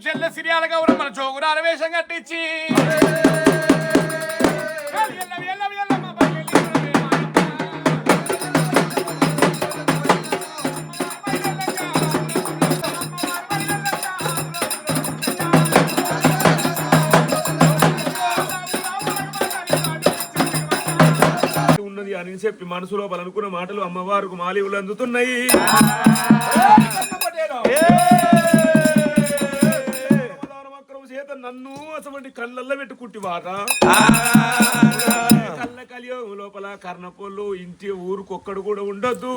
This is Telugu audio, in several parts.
చెల్ల సిరియాల గౌరవ మన చోగురాల వేషం కట్టించి ఉన్నది అని చెప్పి మనసులో అనుకున్న మాటలు అమ్మవారికి మాలివులు అందుతున్నాయి. చేత నన్ను అసలు కళ్ళల్లో పెట్టుకుంటి వాట కళ్ళ కలియోగం లోపల కర్ణపోళ్ళు ఇంటి ఊరికొక్కడు కూడా ఉండొద్దు.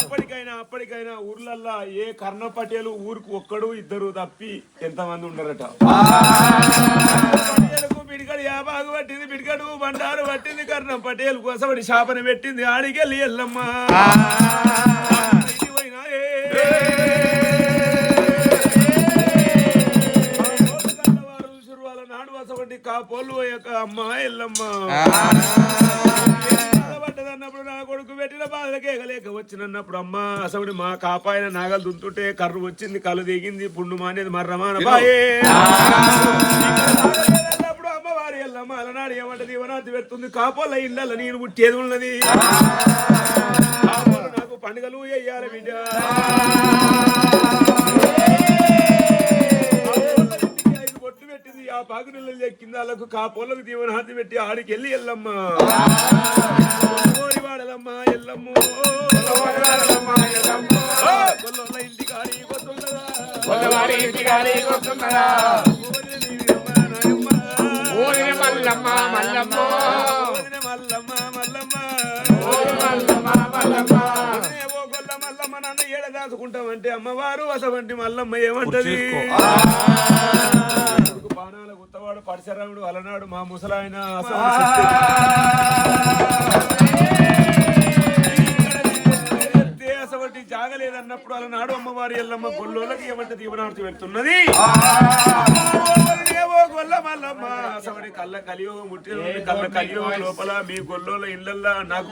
ఇప్పటికైనా అప్పటికైనా ఊర్లల్లా ఏ కర్ణ పటేలు ఊరికి ఒక్కడు ఇద్దరు తప్పి ఎంతమంది ఉండరట. పిడికడు యాబాగు పట్టింది, పిడికడు బండారు పట్టింది, కర్ణం పటేలు కోసమని శాపన పెట్టింది. ఆడికెళ్ళి ఎల్లమ్మ కాపోలు పోయాక అమ్మ ఎల్లమ్మ పడ్డదన్నప్పుడు నా కొడుకు పెట్టిన బాధలకేగలేక వచ్చినప్పుడు అమ్మ అసలు మా కాపాయన నాగలు దుంతుంటే కర్రు వచ్చింది, కళ్ళు దిగింది, పుండు మానేది మర్రమాన బాయే అన్నప్పుడు అమ్మవారి ఎల్లమ్మ అలనాడు ఏమంటది దీవనార్థి పెడుతుంది. కాపోల ఇళ్ళ నేను పుట్టేది ఉన్నది, నాకు పండుగలు వెయ్యాలి బిడ్డ. ఆ పాకునెల్లు ఎక్కింది, వాళ్ళకు కాపోళ్ళకు దీవనార్థి పెట్టి ఆడికి వెళ్ళి ఎల్లమ్మ వాడలమ్మ ఎల్లమ్మ ఇంటికాడి కొట్టున్నదా మల్లమ్మ మల్లమ్మ మల్లమ్మ నాన్న ఏడ దాచుకుంటామంటే అమ్మవారు అసవంటి మల్లమ్మ ఏమంటది. బాణాల గుత్తవాడు పడిసరాముడు అలనాడు మా ముసలాయన అసవంటి జాగలేదన్నప్పుడు అలనాడు అమ్మవారి ఎల్లమ్మ గొల్లోలకి ఏమంటే దీవనార్థి పెడుతున్నది. గొల్ల మల్లమ్మ అసవంటి కళ్ళ కలియోగం ముట్టి కళ్ళ కలియోగం లోపల మీ గొల్లోల ఇళ్ళల్లా నాకు